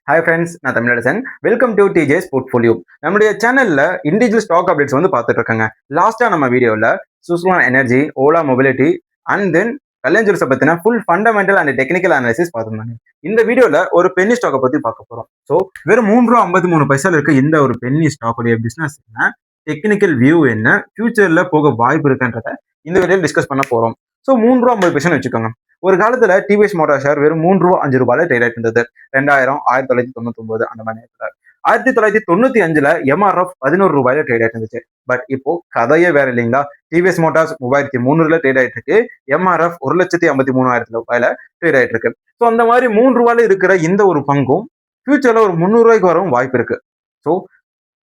Hi friends, நான் Tamilarasan. Welcome to DJs portfolio. நம்முடைய சேனல்ல இண்டிவிஜுவல் ஸ்டாக் அப்டேட்ஸ் வந்து பார்த்துட்டு இருக்காங்க. லாஸ்டா நம்ம வீடியோவில் சுஸ்லான் எனர்ஜி, ஓலா மொபிலிட்டி அண்ட் தென் கல்யாண் பத்தின full fundamental and technical analysis பார்த்துருந்தாங்க. இந்த வீடியோவில் ஒரு பென்னி ஸ்டாக்கை பற்றி பார்க்க போகிறோம். ஸோ வெறும் ₹3.53 இருக்க இந்த ஒரு பென்னி ஸ்டாக்குடைய பிஸ்னஸ் என்ன, டெக்னிக்கல் வியூ என்ன, ஃபியூச்சரில் போக வாய்ப்பு இருக்குன்றத இந்த வீடியோவில் டிஸ்கஸ் பண்ண போகிறோம். ஸோ ₹3.50 வச்சுக்கோங்க. ஒரு காலத்துல டிவிஎஸ் மோட்டார் ஷேர் வெறும் ₹3.05 ட்ரேட் ஆயிட்டு இருந்தது. 2000, 1999 அந்த மாதிரி நேரத்துல 1995ல எம்ஆர்எஃப் ₹11 ட்ரேட் ஆயிட்டு இருந்துச்சு. பட் இப்போ கதையே வேற இல்லைங்களா? டிவிஎஸ் மோட்டார்ஸ் 3003 ட்ரேட் ஆயிட்டு இருக்கு. எம்ஆர்எஃப் ₹1,53,000 ட்ரேட் ஆயிட்டு இருக்கு. ஸோ அந்த மாதிரி ₹3 இருக்கிற இந்த ஒரு பங்கும் ஃபியூச்சர்ல ஒரு ₹300 வரவும் வாய்ப்பு இருக்கு. ஸோ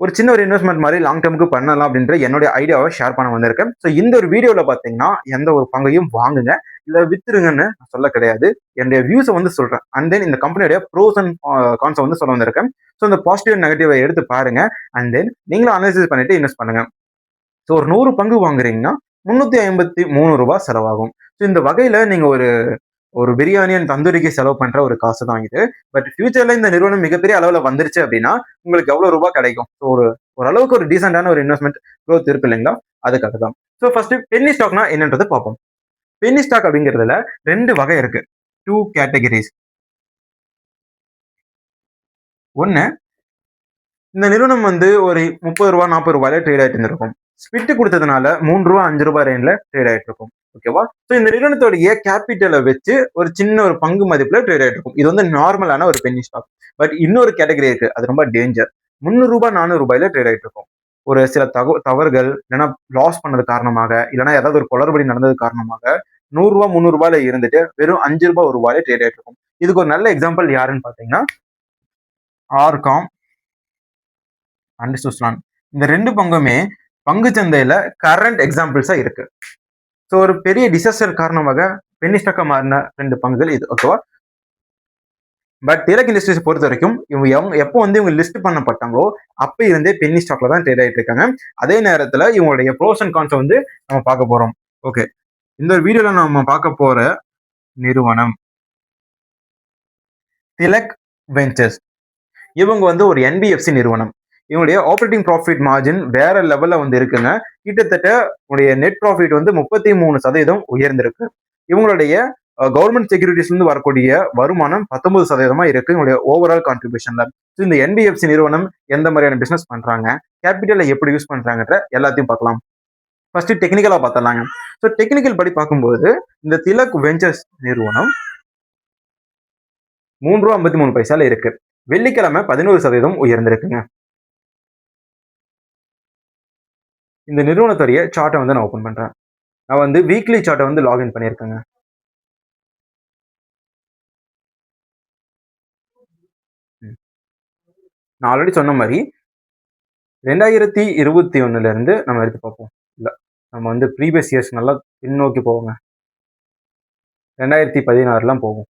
ஒரு சின்ன ஒரு இன்வெஸ்ட்மெண்ட் மாதிரி லாங் டேர்முக்கு பண்ணலாம் அப்படின்ற என்னுடைய ஐடியாவை ஷேர் பண்ண வந்திருக்கேன். ஸோ இந்த ஒரு வீடியோவில் பார்த்தீங்கன்னா எந்த ஒரு பங்கையும் வாங்குங்க இல்லை வித்துருங்கன்னு நான் சொல்ல கிடையாது. என்னுடைய வியூஸை வந்து சொல்றேன். அண்ட் தென் இந்த கம்பெனியோட ப்ரோஸ் அண்ட் கான்ஸை வந்து சொல்ல வந்திருக்கேன். ஸோ இந்த பாசிட்டிவ் நெகட்டிவை எடுத்து பாருங்க. அண்ட் தென் நீங்களும் அனாலிசிஸ் பண்ணிட்டு இன்வெஸ்ட் பண்ணுங்க. ஸோ ஒரு 100 பங்கு வாங்குறீங்கன்னா ₹353 செலவாகும். ஸோ இந்த வகையில நீங்க ஒரு ஒரு பிரியாணி அண்ட் தந்தூரிக்கு செலவு பண்ற ஒரு காசு தான் இது. பட் ஃபியூச்சர்ல இந்த நிறுவனம் மிகப்பெரிய அளவுல வந்துருச்சு அப்படின்னா உங்களுக்கு எவ்வளவு ரூபாய் கிடைக்கும்? ஸோ ஓரளவுக்கு ஒரு டீசென்டான ஒரு இன்வெஸ்ட்மெண்ட் க்ரோத் இருக்கு இல்லைங்களா? அதுக்காக தான். ஸோ ஃபர்ஸ்ட் பென்னி ஸ்டாக்னா என்னன்றது பார்ப்போம். பென்னி ஸ்டாக் அப்படிங்கிறதுல 2 வகை இருக்கு. 2 கேட்டகரிஸ். ஒன்னு, இந்த நிறுவனம் வந்து ஒரு ₹30, ₹40 ட்ரேட் ஆயிட்டு இருந்திருக்கும். ஸ்பிட் கொடுத்ததுனால ₹3, ₹5 ரேஞ்சில் ட்ரேட் ஆயிட்டு இருக்கும். ஓகேவா? ஸோ இந்த நிறுவனத்தோடைய கேபிட்டலை வச்சு ஒரு சின்ன ஒரு பங்கு மதிப்புல ட்ரேட் ஆயிட்டு இருக்கும். இது வந்து நார்மலான ஒரு பென்னி ஸ்டாக். பட் இன்னொரு கேட்டகரி இருக்கு. அது ரொம்ப டேஞ்சர். ₹300, ₹400 ட்ரேட் ஆயிட்டு இருக்கும். ஒரு சில தவறுகள் இல்லைன்னா லாஸ் பண்ணது காரணமாக, இல்லைன்னா ஏதாவது ஒரு குளறுபடி நடந்தது காரணமாக ₹100, ₹300 இருந்துட்டு வெறும் ₹5 ட்ரேட் ஆயிட்டு இருக்கும். இதுக்கு ஒரு நல்ல எக்ஸாம்பிள் யாருன்னு பாத்தீங்கன்னா ஆர்காம் அண்ட் சுஸ்லான். இந்த 2 பங்குமே பங்கு சந்தையில கரண்ட் எக்ஸாம்பிள்ஸா இருக்கு. ஸோ ஒரு பெரிய டிசாஸ்டர் காரணமாக பென்னி ஸ்டாக்கா மாறின 2 பங்குகள் இது. ஓகேவா? பட் திலக் இண்டஸ்ட்ரீஸ் பொறுத்த வரைக்கும் இவங்க எப்போ வந்து இவங்க லிஸ்ட் பண்ணப்பட்டாங்களோ அப்ப இருந்தே பென்னி ஸ்டாக்ல தான் ட்ரேட் ஆயிட்டு இருக்காங்க. அதே நேரத்துல இவங்களுடைய ப்ரோஸ் அண்ட் கான்ஸ் வந்து நம்ம பார்க்க போறோம். ஓகே, இந்த வீடியோல நம்ம பார்க்க போற நிறுவனம் திலக் வெஞ்சர்ஸ். இவங்க வந்து ஒரு என்பிஎஃப்சி நிறுவனம். இவங்களுடைய ஆப்ரேட்டிங் ப்ராஃபிட் மார்ஜின் வேற லெவல்ல வந்து இருக்குங்க. கிட்டத்தட்ட உங்களுடைய நெட் ப்ராஃபிட் வந்து 33% உயர்ந்திருக்கு. இவங்களுடைய கவர்மெண்ட் செக்யூரிட்டிஸ்ல இருந்து வரக்கூடிய வருமானம் 19% இருக்கு இவங்களுடைய ஓவரால் கான்ட்ரிபியூஷன்ல. இந்த என்பிஎஃப்சி நிறுவனம் எந்த மாதிரியான பிசினஸ் பண்றாங்க, கேபிட்டலை எப்படி யூஸ் பண்றாங்கன்ற எல்லாத்தையும் பார்க்கலாம். ஃபர்ஸ்ட் டெக்னிக்கலா பார்த்தலாங்க. ஸோ டெக்னிக்கல் படி பார்க்கும்போது இந்த திலக் வெஞ்சர்ஸ் நிறுவனம் ₹3.53 இருக்கு. வெள்ளிக்கிழமை 11% உயர்ந்திருக்குங்க. இந்த நிறுவனத்துடைய சார்ட்டை வந்து நான் ஓபன் பண்றேன். நான் வந்து வீக்லி சார்ட்டை வந்து லாகின் பண்ணியிருக்கேங்க. நான் ஆல்ரெடி சொன்ன மாதிரி 2021 இருந்து நம்ம எடுத்து பார்ப்போம். இல்ல, நம்ம வந்து ப்ரீவியஸ் இயர்ஸ் நல்லா பின்னோக்கி போவோங்க. 2016 போகும்.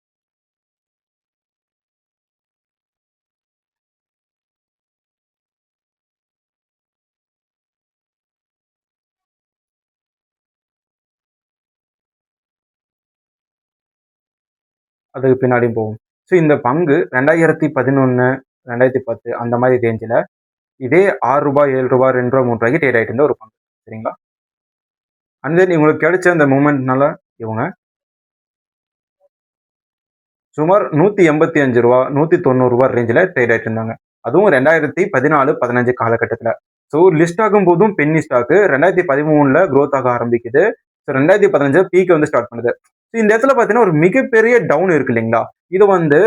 அதுக்கு பின்னாடியும் போகும். ஸோ இந்த பங்கு 2011, 2010 அந்த மாதிரி ரேஞ்சில் இதே ₹6, ₹7, ₹2, ₹3 ட்ரேட் ஆயிட்டு இருந்த ஒரு பங்கு. சரிங்களா? அண்ட் தென் இவங்களுக்கு கிடைச்ச அந்த மூமெண்ட்னால இவங்க சுமார் ₹185, ₹190 ரேஞ்சில் ட்ரேட் ஆயிட்டு இருந்தாங்க. அதுவும் 2014, 15 காலகட்டத்தில். ஸோ லிஸ்ட் ஆகும் போதும் பென்னி ஸ்டாக்கு 2013ல க்ரோத் ஆக ஆரம்பிக்குது. ஸோ 2015 பீக் வந்து ஸ்டார்ட் பண்ணுது. ஸோ இந்த இடத்துல பார்த்தீங்கன்னா ஒரு மிகப்பெரிய டவுன் இருக்கு இல்லைங்களா? இது வந்து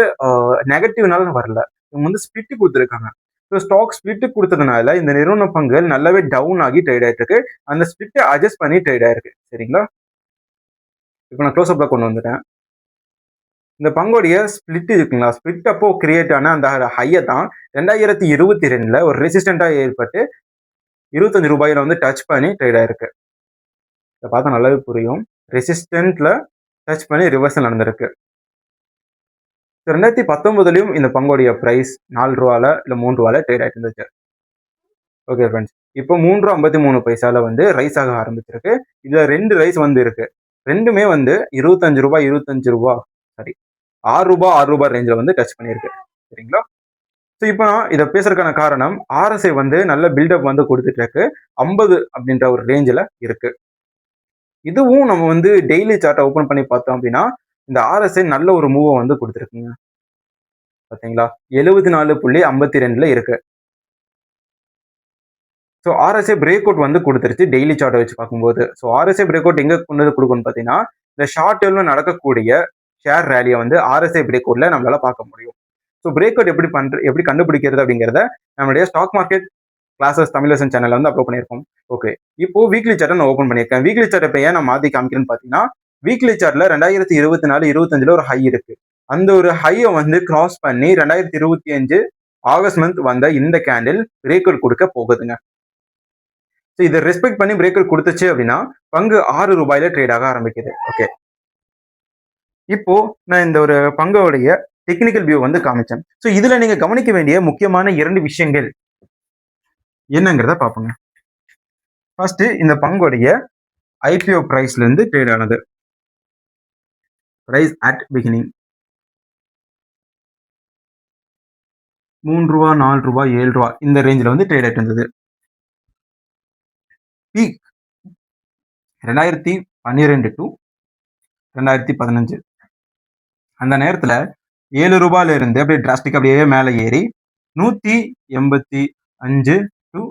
நெகட்டிவ்னால வரல. இவங்க வந்து ஸ்பிட் கொடுத்துருக்காங்க. ஸோ ஸ்டாக் ஸ்பிட் கொடுத்ததுனால இந்த நிறுவன பங்குகள் நல்லாவே டவுன் ஆகி ட்ரேட் ஆயிட்டு இருக்கு. அந்த ஸ்பிட்டை அட்ஜஸ்ட் பண்ணி ட்ரேட் ஆயிருக்கு. சரிங்களா? இப்போ நான் க்ளோஸ் அப்ல கொண்டு வந்துட்டேன். இந்த பங்கோடைய ஸ்பிளிட் இருக்குங்களா? ஸ்பிளிட் அப்போ கிரியேட் ஆன அந்த ஹையை தான் 2022ல ஒரு ரெசிஸ்டண்டா ஏற்பட்டு ₹25 வந்து டச் பண்ணி ட்ரேட் ஆயிருக்கு. இதை பார்த்தா நல்லாவே புரியும். ரெசிஸ்டன்ட்ல டச் பண்ணி ரிவர்சல் நடந்திருக்கு. 2019லயும் இந்த பங்கோடைய பிரைஸ் ₹4 இல்ல ₹3 ட்ரேட் ஆயிட்டு இருந்துச்சு. ஓகே ஃப்ரெண்ட்ஸ், இப்போ ₹3.53 வந்து ரைஸ் ஆக ஆரம்பிச்சிருக்கு. இதுல 2 ரைஸ் வந்து இருக்கு. ரெண்டுமே வந்து ₹25, ₹25 சாரி ₹6, ₹6 ரேஞ்சில் வந்து டச் பண்ணியிருக்கு. சரிங்களா? ஸோ இப்போ இதை பேசுறதுக்கான காரணம் ஆர்எஸ்ஐ வந்து நல்ல பில்டப் வந்து கொடுத்துட்டு இருக்கு. 50 அப்படின்ற ஒரு ரேஞ்சில் இருக்கு. இதுவும் நம்ம வந்து டெய்லி சார்ட்டை ஓப்பன் பண்ணி பார்த்தோம் அப்படின்னா இந்த ஆர்எஸ்ஐ நல்ல ஒரு மூவை வந்து கொடுத்துருக்குங்க. பார்த்தீங்களா 74.52ல இருக்கு. ஸோ ஆர்எஸ்ஐ பிரேக் அவுட் வந்து கொடுத்துருச்சு டெய்லி சார்ட்டை வச்சு பார்க்கும்போது. ஸோ ஆர்எஸ்ஐ பிரேக் அவுட் எங்கே கொண்டு வந்து கொடுக்கும்னு பார்த்தீங்கன்னா இந்த ஷார்ட் டேர்மில் நடக்கக்கூடிய ஷேர் ரேலியை வந்து ஆர்எஸ்ஐ பிரேக் அவுட்ல நம்மளால பார்க்க முடியும். ஸோ பிரேக் அவுட் எப்படி கண்டுபிடிக்கிறது அப்படிங்கிறத நம்மளுடைய stock market classes Tamil lesson சேனல்ல வந்து அப்லோட் பண்ணியிருக்கோம். ஓகே, இப்போ வீக்லி சார்ட்டை நான் ஓப்பன் பண்ணியிருக்கேன். வீக்லி சார்ட் இப்போ ஏன் நான் மாற்றி காமிக்கிறேன்னு பார்த்தீங்கன்னா வீக்லி சார்ட்ல 2024-25 ஒரு ஹை இருக்கு. அந்த ஒரு ஹையை வந்து கிராஸ் பண்ணி 2025 ஆகஸ்ட் மந்த் வந்த இந்த கேண்டில் பிரேக் அவுட் கொடுக்க போகுதுங்க. ஸோ இதை ரெஸ்பெக்ட் பண்ணி பிரேக் அவுட் கொடுத்துச்சு அப்படின்னா பங்கு 6 ரூபாயில ட்ரேட் ஆக ஆரம்பிக்குது. ஓகே, இப்போ நான் இந்த ஒரு பங்கோடைய டெக்னிக்கல் வியூ வந்து காமிச்சேன். ஸோ இதுல நீங்க கவனிக்க வேண்டிய முக்கியமான 2 விஷயங்கள் என்னங்கிறத பார்ப்போங்க. ஃபர்ஸ்ட் இந்த பங்கோடைய ஐபிஓ பிரைஸ்ல இருந்து ட்ரேட் ஆனது. பிரைஸ் அட் பிகினிங் 3 ரூபா 4 ரூபா 7 ரூபா இந்த ரேஞ்சில் வந்து ட்ரேட் ஆயிட்டு இருந்தது. பீக் 2012 டு 2015 அந்த நேரத்துல 7 ரூபாயில இருந்து அப்படியே டிராஸ்டிக் அப்படியே மேலே ஏறி 185 டு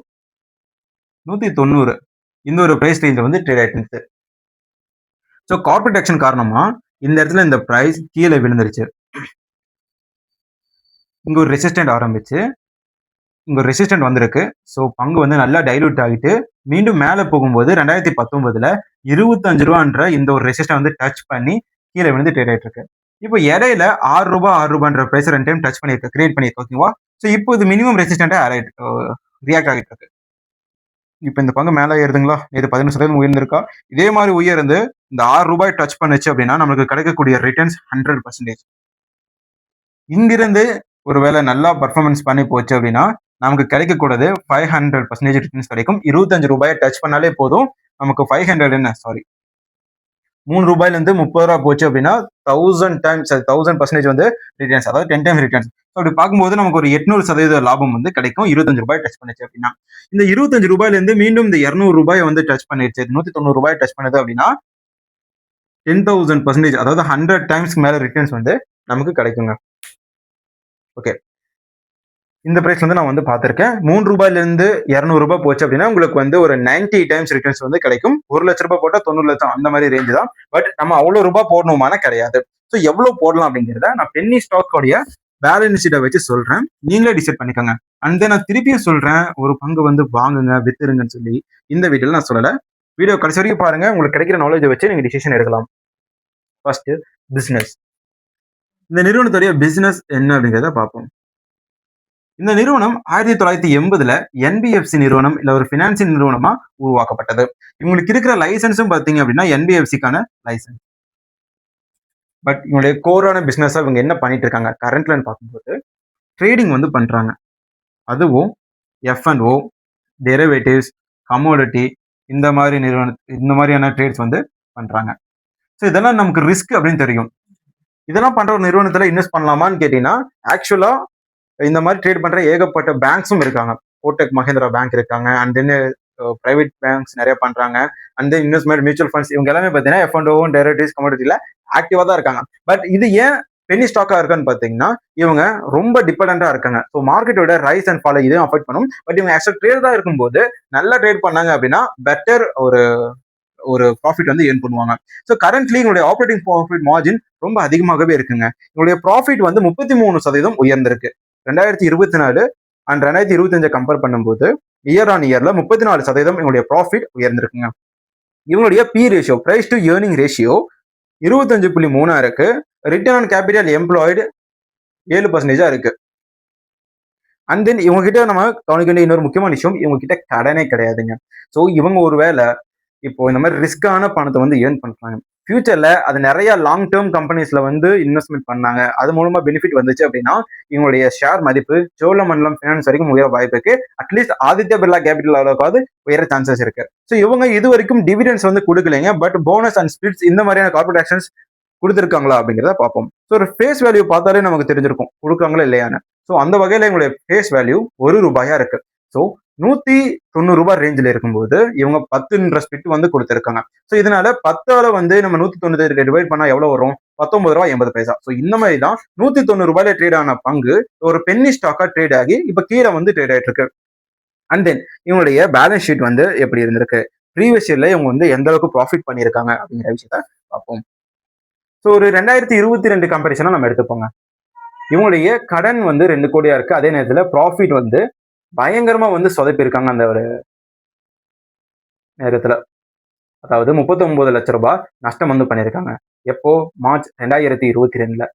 190 இந்த ஒரு பிரைஸ் ரேஞ்சில் வந்து ட்ரேட் ஆயிட்டு இருந்துச்சு. ஸோ கார்பரேட் ஆக்ஷன் காரணமா இந்த இடத்துல இந்த பிரைஸ் கீழே விழுந்துருச்சு. இங்க ஒரு ரெசிஸ்டன்ட் ஆரம்பிச்சு இங்க ஒரு ரெசிஸ்டன்ட் வந்திருக்கு. ஸோ பங்கு வந்து நல்லா டைலூட் ஆகிட்டு மீண்டும் மேலே போகும்போது 2019 25 ரூபான்ற இந்த ஒரு ரெசிஸ்டன்ட் வந்து டச் பண்ணி கீழே விழுந்து ட்ரேட் ஆயிட்டு இருக்கு. இப்போ இடையில 6 ரூபான்ற பிரைஸ் 2 டைம் டச் பண்ணிருக்கு, கிரியேட் பண்ணிருக்கு. ஓகேவா? ஸோ இப்போ இது மினிமம் ரெசிஸ்டன்டா ரியாக்ட் ஆகிட்டு இருக்கு. இப்போ இந்த பங்கு மேலே ஏறுதுங்களா? இது 15% உயர்ந்திருக்கா? இதே மாதிரி உயர்ந்து இந்த 6 ரூபாய் டச் பண்ணுச்சு அப்படின்னா நமக்கு கிடைக்கக்கூடிய ரிட்டர்ன்ஸ் 100%. இங்கிருந்து ஒருவேளை நல்லா பர்ஃபார்மன்ஸ் பண்ணி போச்சு அப்படின்னா நமக்கு கிடைக்கக்கூடாது 500% ரிட்டர்ன்ஸ் கிடைக்கும். 25 ரூபாயை டச் பண்ணாலே போதும் நமக்கு 500 என்ன சாரி 3 ரூபாயில இருந்து 30 ரூபா போச்சு அப்படின்னா 1000% வந்து ரிட்டர்ன்ஸ், அதாவது 10 டைம்ஸ் ரிட்டர்ன்ஸ். அப்படி பார்க்கும்போது நமக்கு ஒரு 800% லாபம் வந்து கிடைக்கும் 25 ரூபாய் டச் பண்ணிச்சு அப்படின்னா. இந்த 25 ரூபாயில இருந்து மீண்டும் இந்த 200 ரூபாய் வந்து டச் பண்ணிடுச்சு, 190 ரூபாய் டச் பண்ணுது அப்படின்னா 10,000%, அதாவது 100 டைம்ஸ்க்கு மேல ரிட்டர்ன்ஸ் வந்து நமக்கு கிடைக்குங்க. ஓகே, இந்த பிரைஸ் வந்து நான் வந்து பார்த்திருக்கேன். 3 ரூபாயில இருந்து 200 ரூபாய் போச்சு அப்படின்னா உங்களுக்கு வந்து ஒரு 90 டைம்ஸ் ரிட்டர்ன்ஸ் வந்து கிடைக்கும். 1 லட்ச ரூபாய் போட்டா 90 லட்சம் அந்த மாதிரி ரேஞ்சு தான். பட் நம்ம அவ்வளவு ரூபாய் போடணுமான கிடையாது. ஸோ எவ்வளவு போடலாம் அப்படிங்கிறத நான் பென்னி ஸ்டாக்கோடைய பேலன்ஸ் ஷீட்டை வச்சு சொல்றேன், நீங்களே டிசைட் பண்ணிக்கோங்க. அண்ட் தென் நான் திருப்பியும் சொல்றேன், ஒரு பங்கு வந்து வாங்குங்க வித்துருங்கன்னு சொல்லி இந்த வீடியோல நான் சொல்லலை. வீடியோ கடைசி வரைக்கும் பாருங்க, உங்களுக்கு கிடைக்கிற நாலேஜை வச்சு நீங்க டிசிஷன் எடுக்கலாம். First business. இந்த நிறுவனத்துடைய பிசினஸ் என்ன அப்படிங்கிறத பார்ப்போம். இந்த நிறுவனம் 1980 என்பிஎஃப்சி நிறுவனம் இல்ல ஒரு பினான்சியல் நிறுவனமா உருவாக்கப்பட்டது. இவங்களுக்கு இருக்கிற லைசன்ஸும் பாத்தீங்க அப்படின்னா என்பிஎஃப்சிக்கான லைசன்ஸ். பட் இவங்களுடைய கோரான பிசினஸ் இவங்க என்ன பண்ணிட்டு இருக்காங்க கரண்ட்ல பார்க்கும்போது ட்ரேடிங் வந்து பண்றாங்க. அதுவும் எஃப்என்ஓ, டெரிவேட்டிவ்ஸ், கமோடிட்டி இந்த மாதிரியான ட்ரேட்ஸ் வந்து பண்றாங்க. ஸோ இதெல்லாம் நமக்கு ரிஸ்க் அப்படின்னு தெரியும். இதெல்லாம் பண்ற ஒரு நிறுவனத்துல இன்வெஸ்ட் பண்ணலாமான்னு கேட்டீங்கன்னா ஆக்சுவலா இந்த மாதிரி ட்ரேட் பண்ற ஏகப்பட்ட பேங்க்ஸும் இருக்காங்க. கோட்டக் மஹேந்திரா பேங்க் இருக்காங்க, அண்ட் தென் பிரைவேட் பேங்க்ஸ் நிறைய பண்றாங்க, and then investment mutual funds இவங்க எல்லாமே பார்த்தீங்கன்னா எஃப்என்ஓ, டெரிவேட்டிவ்ஸ், கமோடிட்டியில ஆக்டிவா தான் இருக்காங்க. பட் இது ஏன் பென்னி ஸ்டாக்கா இருக்கான்னு பாத்தீங்கன்னா இவங்க ரொம்ப டிபெண்டா இருக்காங்க. ஸோ மார்க்கெட்டோட ரைஸ் அண்ட் ஃபாலோ இதையும் அஃபெக்ட் பண்ணும். பட் இவங்க ஆக்சுவல் ட்ரேட் தான் இருக்கும்போது நல்லா ட்ரேட் பண்ணாங்க அப்படின்னா பெட்டர் ஒரு ப்ராஃபிட் வந்து ஏர்ன் பண்ணுவாங்க. ஸோ கரண்ட்லி உங்களுடைய ஆப்ரேட்டிங் ப்ராஃபிட் மார்ஜின் ரொம்ப அதிகமாகவே இருக்குங்க. உங்களுடைய ப்ராஃபிட் வந்து 33% உயர்ந்திருக்கு 2024 அண்ட் 2025 கம்பேர் பண்ணும்போது இயர் ஆன் இயர்ல 34% இவங்களுடைய ப்ராஃபிட் உயர்ந்திருக்குங்க. இவங்களுடைய P ratio, price to earning ratio 25.3 இருக்கு. ரிட்டர்ன் ஆன் கேபிட்டல் எம்ப்ளாய்டு 7% இருக்கு. அண்ட் தென் இவங்க கிட்ட நம்ம கவனிக்க வேண்டிய இன்னொரு முக்கியமான விஷயம், இவங்க கிட்ட கடனே கிடையாதுங்க. ஸோ இவங்க ஒருவேளை இப்போ இந்த மாதிரி ரிஸ்கான பணத்தை வந்து ஏர்ன் பண்றாங்க. ஃபியூச்சர்ல அது நிறைய லாங் டேர்ம் கம்பெனிஸ்ல வந்து இன்வெஸ்ட்மெண்ட் பண்ணாங்க, அது மூலமா பெனிஃபிட் வந்துச்சு அப்படின்னா இவங்களுடைய ஷேர் மதிப்பு சோழமண்டலம் ஃபினான்ஸ் வரைக்கும் உயர வாய்ப்பு இருக்கு. அட்லீஸ்ட் ஆதித்ய பிர்லா கேபிட்டல் அளவுக்காவது உயர சான்சஸ் இருக்கு. ஸோ இவங்க இது வரைக்கும் டிவிடெண்ட்ஸ் வந்து கொடுக்கலைங்க. பட் போனஸ் அண்ட் ஸ்பிளிட்ஸ் இந்த மாதிரியான கார்பரேட் ஆக்ஷன்ஸ் கொடுத்துருக்காங்களா அப்படிங்கிறத பார்ப்போம். ஸோ ஒரு ஃபேஸ் வேல்யூ பார்த்தாலே நமக்கு தெரிஞ்சிருக்கும் கொடுக்குறாங்களா இல்லையான்னு. ஸோ அந்த வகையில இவங்களுடைய ஃபேஸ் வேல்யூ ₹1 இருக்கு. ஸோ ₹190 ரேஞ்சில் இருக்கும்போது இவங்க 10ன்ற ஸ்பிட் வந்து கொடுத்துருக்காங்க. ஸோ இதனால 10ஆல வந்து நம்ம 190 டிவைட் பண்ணா எவ்வளவு வரும்? ₹19.80. ஸோ இந்த மாதிரி தான் ₹190 ட்ரேட் ஆன பங்கு ஒரு பென்னி ஸ்டாக்கா ட்ரேட் ஆகி இப்ப கீழே வந்து ட்ரேட் ஆயிட்டு இருக்கு. அண்ட் தென் இவங்களுடைய பேலன்ஸ் ஷீட் வந்து எப்படி இருந்திருக்கு, ப்ரீவியஸ் இயர்ல இவங்க வந்து எந்த அளவுக்கு ப்ராஃபிட் பண்ணியிருக்காங்க அப்படிங்கிற விஷயத்த பார்ப்போம். ஸோ ஒரு 2022 கம்பேரிசனா நம்ம எடுத்துப்போங்க. இவங்களுடைய கடன் வந்து 2 கோடியா இருக்கு. அதே நேரத்துல ப்ராஃபிட் வந்து பயங்கரமா வந்து சொதப்பியிருக்காங்க அந்த ஒரு நேரத்துல. அதாவது ₹39 லட்சம் நஷ்டம் வந்து பண்ணியிருக்காங்க. எப்போ? மார்ச் 2022ல.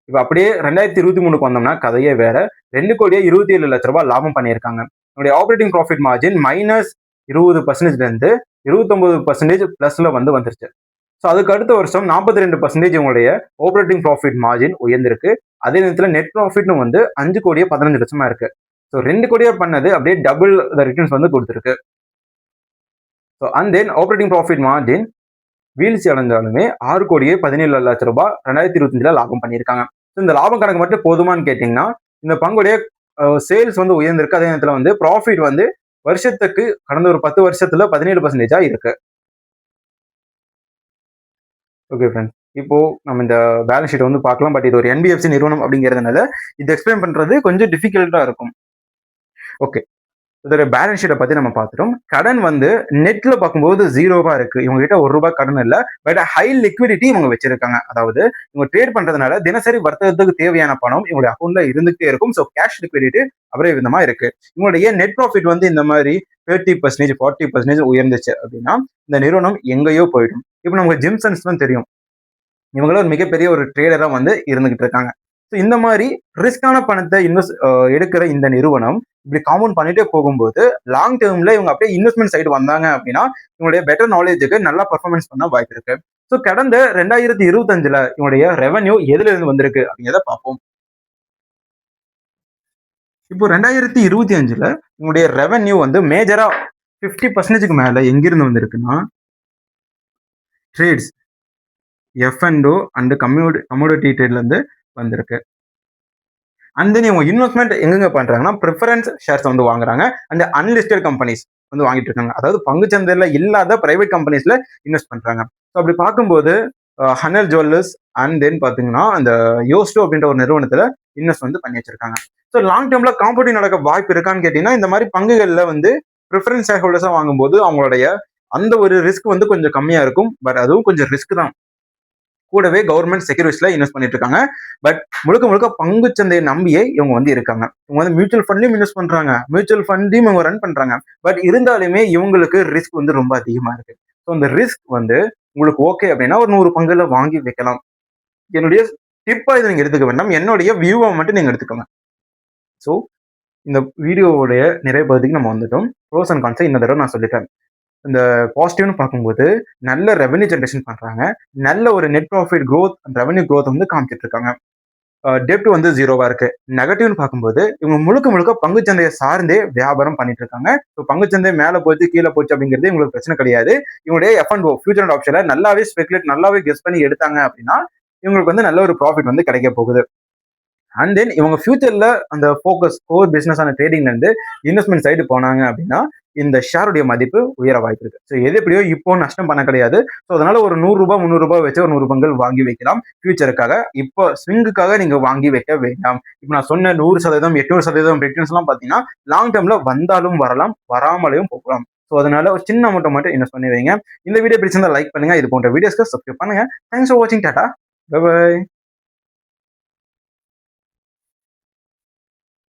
இப்ப அப்படியே 2023க்கு வந்தோம்னா கதையே வேற. 2,27,00,000 லாபம் பண்ணியிருக்காங்க. என்னுடைய ஆப்பரேட்டிங் ப்ராஃபிட் மார்ஜின் -20% இருந்து 29% பிளஸ்ல வந்து வந்துருச்சு. ஸோ அதுக்கு அடுத்த வருஷம் 42% இவங்களுடைய ஆப்பரேட்டிங் ப்ராஃபிட் மார்ஜின் உயர்ந்திருக்கு. அதே நேரத்தில் நெட் ப்ராஃபிட்டும் வந்து 5,15,00,000 இருக்கு. ஸோ 2 கோடியா பண்ணது அப்படியே டபுள் ரிட்டர்ன்ஸ் வந்து கொடுத்துருக்கு. So and then operating profit margin வீழ்ச்சி அடைஞ்சாலுமே 6,17,00,000 2025ல லாபம் பண்ணியிருக்காங்க. ஸோ இந்த லாபம் கணக்கு மட்டும் போதுமான்னு கேட்டீங்கன்னா இந்த பங்குடைய சேல்ஸ் வந்து உயர்ந்திருக்கு. அதே நேரத்தில் வந்து ப்ராஃபிட் வந்து வருஷத்துக்கு கடந்த ஒரு 10 வருஷத்துல 17% இருக்கு. ஓகே ஃப்ரெண்ட்ஸ், இப்போ நம்ம இந்த பேலன்ஸ் ஷீட் வந்து பார்க்கலாம். பட் இது ஒரு என்பிஎஃப்சி நிறுவனம் அப்படிங்கிறதுனால இது எக்ஸ்பிளைன் பண்றது கொஞ்சம் டிஃபிகல்ட்டா இருக்கும். ஓகே, இதோட பேலன்ஸ் ஷீட்டை பத்தி நம்ம பார்த்துட்டோம். கடன் வந்து நெட்ல பார்க்கும்போது 0வா இருக்கு. இவங்க கிட்ட ₹1 கடன் இல்லை. பட் ஹை லிக்விடிட்டி இவங்க வச்சிருக்காங்க. அதாவது இவங்க ட்ரேட் பண்றதுனால தினசரி வர்த்தகத்துக்கு தேவையான பணம் இவங்களுடைய அக்கௌண்ட்ல இருந்துகிட்டே இருக்கும். ஸோ கேஷ் லிக்விடிட்டி அவரே விதமா இருக்கு. இவங்களுடைய நெட் ப்ராஃபிட் வந்து இந்த மாதிரி 30%, 40% உயர்ந்துச்சு அப்படின்னா இந்த நிறுவனம் எங்கேயோ போயிடும். இப்போ நமக்கு ஜிம்சன்ஸ் தான் தெரியும். இவங்களும் ஒரு மிகப்பெரிய ஒரு ட்ரேடரா வந்து இருந்துகிட்டு இருக்காங்க. ஸோ இந்த மாதிரி ரிஸ்கான பணத்தை எடுக்கிற இந்த நிறுவனம் இப்படி காம்பவுண்ட் பண்ணிட்டே போகும்போது லாங் டேர்ம்ல இவங்க அப்படியே இன்வெஸ்ட்மெண்ட் சைடு வந்தாங்க அப்படின்னா இவங்களுடைய பெட்டர் நாலேஜுக்கு நல்லா பர்ஃபார்மன்ஸ் பண்ண வாய்ப்பு இருக்கு. ஸோ கடந்த 2025ல இவங்களுடைய ரெவன்யூ எதுல இருந்து வந்திருக்கு அப்படிங்கிறத பார்ப்போம். இப்போ 2025ல இவங்களுடைய ரெவன்யூ வந்து மேஜரா 50%க்கு மேல எங்கிருந்து வந்திருக்குன்னா ட்ரேட்ஸ், F&O அண்ட் கமோடிட்டி ட்ரேட்ல இருந்து வந்திருக்கு. அண்ட் தென் இவங்க இன்வெஸ்ட்மெண்ட் எங்கெங்க பண்றாங்கன்னா ப்ரிஃபரன்ஸ் ஷேர்ஸ் வந்து வாங்குறாங்க. அண்ட் அன்லிஸ்டட் கம்பெனிஸ் வந்து வாங்கிட்டு இருக்காங்க. அதாவது பங்குச்சந்தையில இல்லாத பிரைவேட் கம்பெனிஸ்ல இன்வெஸ்ட் பண்றாங்க. ஸோ அப்படி பார்க்கும்போது ஹனல் ஜுவல்லர்ஸ் அண்ட் தென் பாத்தீங்கன்னா அந்த யோஸ்டோ அப்படின்ற ஒரு நிறுவனத்துல இன்வெஸ்ட் வந்து பண்ணி வச்சிருக்காங்க. ஸோ லாங் டேர்ம்ல காம்பவுண்டிங் நடக்க வாய்ப்பு இருக்கான்னு கேட்டீங்கன்னா இந்த மாதிரி பங்குகள்ல வந்து ப்ரிஃபரன்ஸ் ஷேர் ஹோல்டர்ஸா வாங்கும்போது அவங்களுடைய அந்த ஒரு ரிஸ்க் வந்து கொஞ்சம் கம்மியா இருக்கும். பட் அதுவும் கொஞ்சம் ரிஸ்க் தான். கூடவே கவர்மெண்ட் செக்யூரிட்டிஸ்ல இன்வெஸ்ட் பண்ணிட்டு இருக்காங்க. பட் முழுக்க முழுக்க பங்குச்சந்தையை நம்பியே இவங்க வந்து இருக்காங்க. இவங்க வந்து மியூச்சுவல் ஃபண்ட்லயும் இன்வெஸ்ட் பண்றாங்க, மியூச்சுவல் ஃபண்டையும் இவங்க ரன் பண்றாங்க. பட் இருந்தாலுமே இவங்களுக்கு ரிஸ்க் வந்து ரொம்ப அதிகமா இருக்கு. ஸோ இந்த ரிஸ்க் வந்து உங்களுக்கு ஓகே அப்படின்னா ஒரு 100 பங்குல வாங்கி வைக்கலாம். என்னுடைய டிப்பா இதை நீங்க எடுத்துக்க வேண்டாம், என்னுடைய வியூவை மட்டும் நீங்க எடுத்துக்கோங்க. ஸோ இந்த வீடியோவுடைய நிறைய பகுதிக்கு நம்ம வந்துட்டோம். ப்ரோஸ் அண்ட் கான்ஸை இந்த தடவை நான் சொல்லிட்டேன். இந்த பாசிட்டிவ்னு பார்க்கும்போது நல்ல ரெவன்யூ ஜென்ரேஷன் பண்றாங்க. நல்ல ஒரு net profit growth revenue growth வந்து காமிச்சிட்டு இருக்காங்க. டெப்ட் வந்து 0வா இருக்கு. நெகட்டிவ்னு பார்க்கும்போது இவங்க முழுக்க முழுக்க பங்குச்சந்தையை சார்ந்தே வியாபாரம் பண்ணிட்டு இருக்காங்க. ஸோ பங்குச்சந்தை மேலே போச்சு கீழே போச்சு அப்படிங்கிறது இவங்களுக்கு பிரச்சனை கிடையாது. இவங்களுடைய F&O ஃபியூச்சர் அண்ட் ஆப்ஷன்ல நல்லாவே ஸ்பெகுலேட் நல்லாவே கெஸ் பண்ணி எடுத்தாங்க அப்படின்னா இவங்களுக்கு வந்து நல்ல ஒரு ப்ராஃபிட் வந்து கிடைக்க போகுது. அண்ட் தென் இவங்க ஃபியூச்சர்ல அந்த ஃபோக்கஸ் கோர் பிசினஸ் ஆன ட்ரேடிங்ல இருந்து இன்வெஸ்ட்மெண்ட் சைடு போனாங்க அப்படின்னா இந்த ஷேருடைய மதிப்பு உயர வாய்ப்பு இருக்கு. ஸோ எது எப்படியோ இப்போ நஷ்டம் பண்ண கிடையாது. ஸோ அதனால ஒரு ₹100 ₹300 வச்சு ஒரு 100 பங்குகள் வாங்கி வைக்கலாம் ஃபியூச்சருக்காக. இப்போ ஸ்விங்குக்காக நீங்க வாங்கி வைக்க வேண்டாம். இப்போ நான் சொன்ன 100%, 800% ரிட்டர்ன்ஸ் எல்லாம் பாத்தீங்கன்னா லாங் டேர்ம்ல வந்தாலும் வரலாம், வராமலையும் போகலாம். ஸோ அதனால ஒரு சின்ன அமௌண்ட் மட்டும் இன்வெஸ்ட் பண்ணி வைங்க. இந்த வீடியோ பிடிச்சிருந்தா லைக் பண்ணுங்க. இது போன்ற வீடியோஸ்க்கு சப்ஸ்கிரைப் பண்ணுங்க. தேங்க்ஸ் ஃபார் வாட்சிங். Tata, bye by.